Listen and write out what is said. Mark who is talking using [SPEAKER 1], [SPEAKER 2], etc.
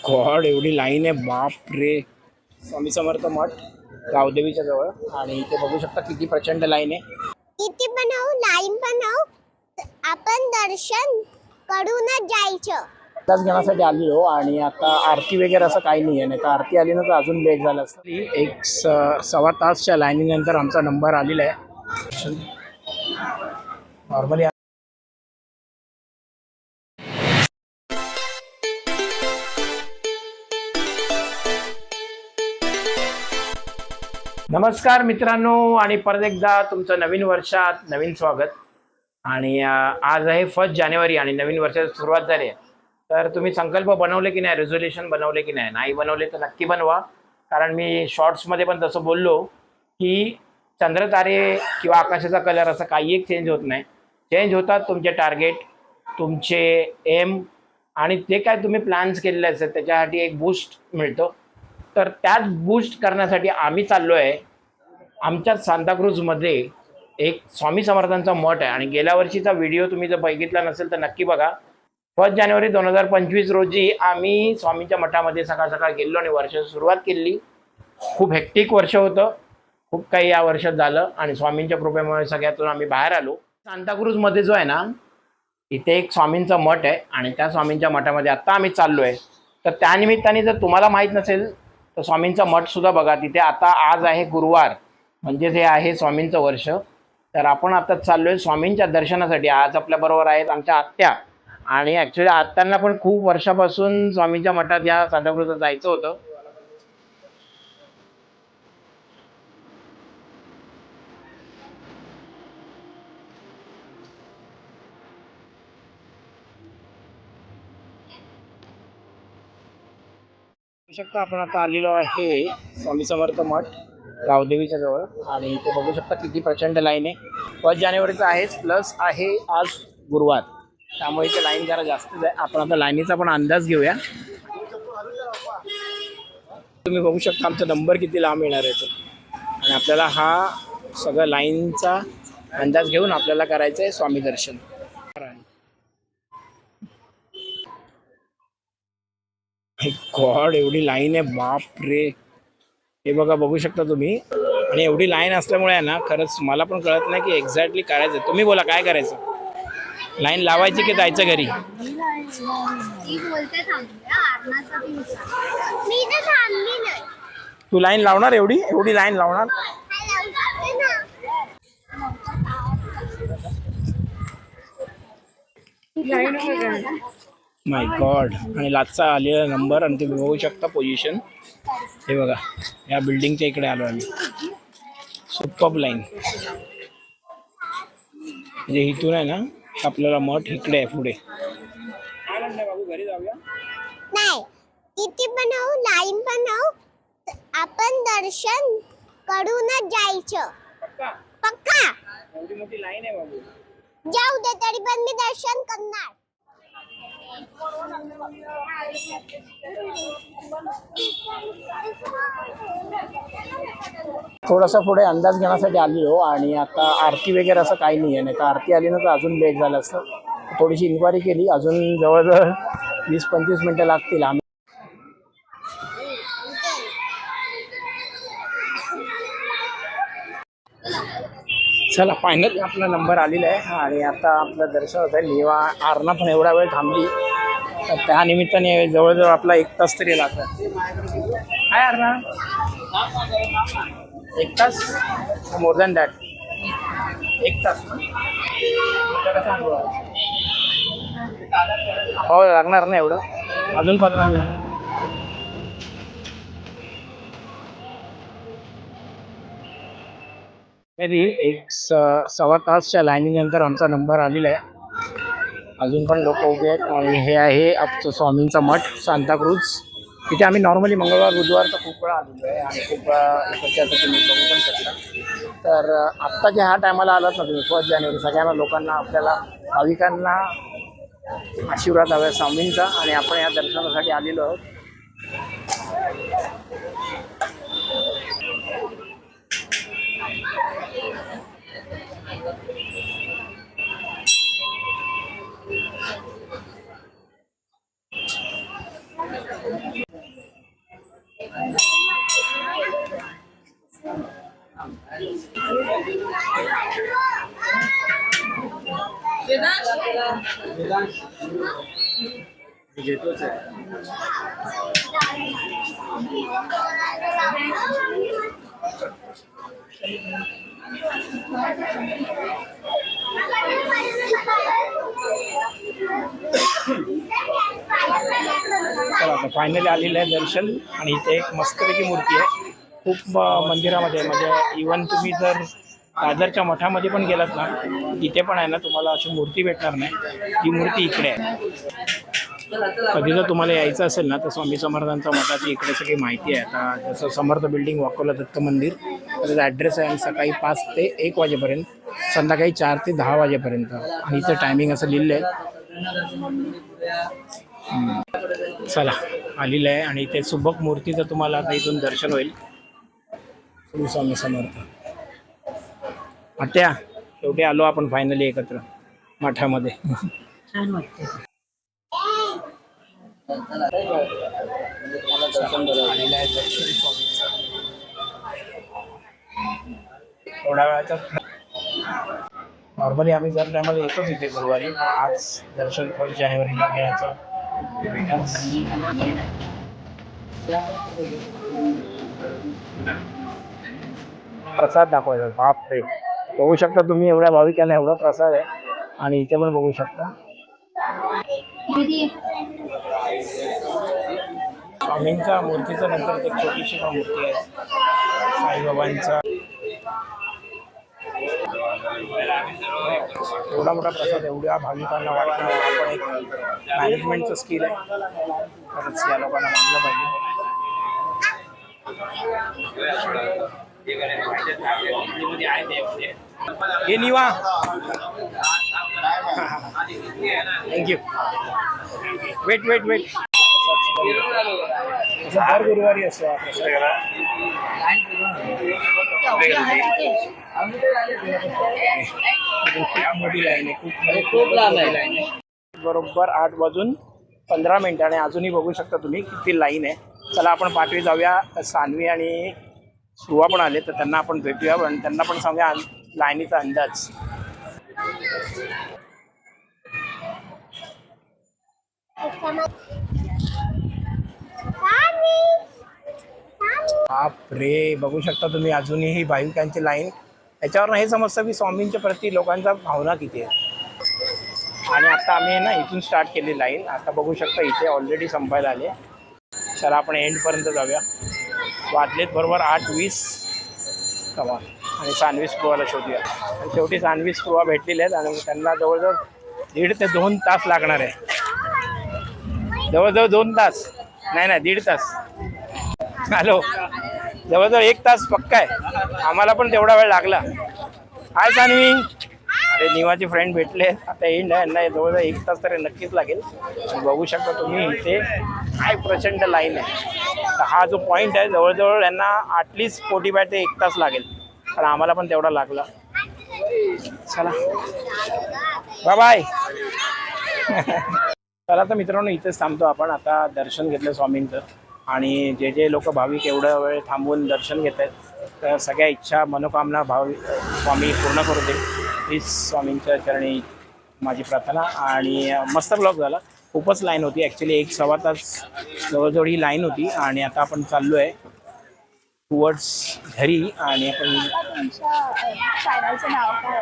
[SPEAKER 1] God, एवढी line आहे, बाप रे. स्वामी समर्थ मठ गावदेवीच्या जवळ, आणि इथे बघू शकता किती प्रचंड लाईन आहे.
[SPEAKER 2] किती बनाव लाईन बनाव, आपण दर्शन करूनच जायचं.
[SPEAKER 1] त्याच घेण्यासाठी आलेलो, आणि आता आरती वगैरे असं काही नाही आहे. नाही तर आरती आली ना तर अजून लेट झालं असतं. एक सव्वा तासच्या लाईनीनंतर आमचा नंबर आलेला आहे. नॉर्मली नमस्कार मित्रांनो, आणि परत एकदा तुमचं नवीन वर्षात नवीन स्वागत. आणि आज आहे 1 जानेवारी आणि नवीन वर्षाची सुरुवात झाली आहे. तर तुम्ही संकल्प बनवले की नाही, रेझोल्युशन बनवले की नाही बनवले तर नक्की बनवा. कारण मी शॉर्ट्समध्ये पण तसं बोललो की चंद्रतारे किंवा आकाशाचा कलर असं काही एक चेंज होत नाही. चेंज होतात तुमचे टार्गेट, तुमचे एम, आणि ते काय तुम्ही प्लॅन्स केलेले असतात त्याच्यासाठी एक बूस्ट मिळतो. तर त्याच बूस्ट करण्यासाठी आम्ही चाललो आहे. आमच्याच सांताक्रूजमध्ये एक स्वामी समर्थांचा मठ आहे, आणि गेल्या वर्षीचा व्हिडिओ तुम्ही जर बघितला नसेल तर नक्की बघा. 1 जानेवारी 2025 रोजी आम्ही स्वामींच्या मठामध्ये सकाळ सकाळ गेलो आणि वर्षाची सुरुवात केली. खूप हेक्टिक वर्ष होतं, खूप काही या वर्षात झालं, आणि स्वामींच्या कृपेमुळे सगळ्यातून आम्ही बाहेर आलो. सांताक्रूजमध्ये जो आहे ना, इथे एक स्वामींचा मठ आहे, आणि त्या स्वामींच्या मठामध्ये आत्ता आम्ही चाललो आहे. तर त्यानिमित्ताने जर तुम्हाला माहीत नसेल तर स्वामींचा मठसुद्धा बघा. तिथे आता आज आहे गुरुवार, म्हणजे हे आहे स्वामींचं वर्ष. तर आपण आता चाललो आहे स्वामींच्या दर्शनासाठी. आज आपल्याबरोबर आहेत आमच्या आत्या, आणि ॲक्च्युली आत्यांना पण खूप वर्षापासून स्वामींच्या मठात या सांताक्रूजला जायचं होतं. बघू शकता आपण आता आलेलो आहे स्वामी समर्थ मठ गावदेवीच्या जवळ, आणि इथे बघू शकता किती प्रचंड लाईन आहे. 1 जानेवारीचं आहेच, प्लस आहे आज गुरुवार, त्यामुळे इथे लाईन जरा जास्तच आहे. आपण आता लाईनीचा पण अंदाज घेऊया. तुम्ही बघू शकता आमचा नंबर किती लांब येणार आहे तो, आणि आपल्याला हा सगळं लाईनचा अंदाज घेऊन आपल्याला करायचं आहे स्वामी दर्शन. गॉड, एवढी लाईन आहे, बाप रे. हे बघा, बघू शकता तुम्ही. आणि एवढी लाईन असल्यामुळे आहे ना, खरंच मला पण कळत नाही की एक्झॅक्टली करायचं. तुम्ही बोला काय करायचं, लाईन लावायची की जायचं घरी? तू लाईन लावणार? एवढी एवढी लाईन लावणार? माय गॉड. आणि लाचचा आलेला नंबर, आणि तुम्ही बघू शकता पोझिशन. हे बघा, या बिल्डिंगच्या इकडे आलो आम्ही. Superb line. म्हणजे इथून आहे ना आपल्याला मठ इकडे आहे पुढे. घरी जाऊया
[SPEAKER 2] नाही, किती बनाव लाईन बनाव, आपण दर्शन करूनच जायचं. पक्का?
[SPEAKER 1] एवढी मोठी लाईन आहे बाबू.
[SPEAKER 2] जाऊ दे, तरी पण मी दर्शन करणार.
[SPEAKER 1] थोडासा पुढे अंदाज घेण्यासाठी आलेलो, आणि आता आरती वगैरे असं काही नाही आहे. नाही तर आरती आली ना तर अजून लेट झालं असतं. थोडीशी इन्क्वायरी केली, अजून जवळजवळ 20-25 मिनटं लागतील. आम्ही चला, फायनली आपला नंबर आलेला आहे, आणि आता आपलं दर्शन होतं आहे. निवा आरणा पण एवढा वेळ थांबली, तर त्या निमित्ताने जवळजवळ आपला 1 तास तरी लागला. काय आरणा? 1 तास? More than that. 1 तास हो लागणार ना एवढं, अजून 15 मिनिट. तरी एक सव्वा तासच्या लाईनीनंतर आमचा नंबर आलेला आहे. अजून पण लोक उभे आहेत, आणि हे आहे आमचं स्वामींचा मठ सांताक्रूज. तिथे आम्ही नॉर्मली मंगळवार बुधवारचा खूप वेळा आलेलो आहे, आणि खूप इकडच्या आता तुम्ही बघू पण शकता. तर आत्ताच्या ह्या टायमाला आलात ना तुम्ही 1 जानेवारी, सगळ्यांना लोकांना, आपल्याला भाविकांना आशीर्वाद हवा स्वामींचा, आणि आपण या दर्शनासाठी आलेलो आहोत. चला आता फायनली आलेलं आहे दर्शन. आणि इथे एक मस्तपैकी मूर्ती आहे खूप मंदिरामध्ये. म्हणजे इवन तुम्ही जर दादरच्या मठामध्ये पण गेलात ना, तिथे पण आहे ना तुम्हाला अशी मूर्ती भेटणार नाही. ती मूर्ती इकडे आहे. कधी जर तुम्हाला यायचं असेल ना तर स्वामी समर्थांच्या मठाची इकडे सगळी माहिती आहे. आता जसं समर्थ बिल्डिंग वाकोला दत्त मंदिर त्याचा ॲड्रेस आहे. आणि सकाळी 5 ते 1 वाजेपर्यंत, संध्याकाळी 4 ते 10 वाजेपर्यंत. आणि इथं टायमिंग असं लिहिलं आहे. चला आलेलं आहे. आणि इथे सुबक मूर्तीचं तुम्हाला आता इथून दर्शन होईल. श्री स्वामी समर्थ. आत्या, शेवटी आलो आपण फायनली एकत्र मठामध्ये.
[SPEAKER 3] छान वाटतं.
[SPEAKER 1] आलेलं आहे दर्शन स्वामींचं. थोड्या वेळाचा नॉर्मली आम्ही जर टायमाला येतोच इथे गुरुवारी. आज दर्शन 1 जानेवारीला घ्यायचं. प्रसाद दाखवायचा. बापरे, बघू शकता तुम्ही एवढ्या भाविकांना एवढा प्रसाद आहे. आणि इथे पण बघू शकता स्वामींच्या मूर्तीच्या नंतर एक छोटीशी मूर्ती आहे साईबाबांचा. एवढा मोठा प्रसाद एवढ्या भाविकांना वाटणं आपण एक मॅनेजमेंटचं स्किल आहे. खरंच या लोकांना मानलं पाहिजे. हे निवा, थँक्यू. Wait wait wait. हर गुरुवारी असतो हा प्रसाद. मोठी लाईन आहे, खूप लाईन आहे. बरोबर 8:15 आणि अजूनही बघू शकता तुम्ही किती लाईन आहे. चला आपण पाठवी जाऊया. सान्वी आणि सुवा पण आले तर त्यांना आपण भेटूया. पण त्यांना पण सांगूया लाईनीचा अंदाज. बापरे, बघू शकता तुम्ही अजूनही भाविकांची लाईन. याच्यावर हे समजतं की स्वामींच्या प्रती लोकांचा भावना किती आहे. आणि आता आम्ही ना इथून स्टार्ट केली लाईन. आता बघू शकता इथे ऑलरेडी संपायला आले. चला आपण एंडपर्यंत जाऊया. वाजलेत बरोबर 8:20. कमा. आणि सान्वी स्पृहाला शोधूया. आणि शेवटी सान्वी स्पृहा भेटलेले आहेत. आणि त्यांना जवळजवळ 1.5 ते 2 तास लागणार आहे. जवळजवळ 2 तास नाही 1.5 तास. हॅलो, जवळजवळ 1 तास पक्का आहे. आम्हाला पण तेवढा वेळ लागला. हाय सान्वी. अरे निवाचे फ्रेंड भेटले. आता एंड आहे. यांना जवळजवळ 1 तास तरी नक्कीच लागेल. बघू शकता तुम्ही इथे काय प्रचंड लाईन आहे. तर हा जो पॉईंट आहे जवळजवळ यांना ॲटलिस्ट 45 ते 1 तास लागेल. पण आम्हाला पण तेवढा लागला. चला बाय बाय. चला तर मित्रांनो इथेच थांबतो आपण. आता दर्शन घेतलं स्वामींचं. आणि जे जे लोक भाविक एवढा वेळ थांबून दर्शन घेत आहेत तर सगळ्या इच्छा मनोकामना स्वामी पूर्ण करू दे. हीच स्वामींच्या चरणी माझी प्रार्थना. आणि मस्त ब्लॉग झाला. खूपच लाईन होती ॲक्च्युली. 1-1.25 तास जवळजवळ ही लाईन होती. आणि आता आपण चाललो आहे टुवर्ड्स घरी. आणि आपण
[SPEAKER 2] चॅनलचं नाव काय?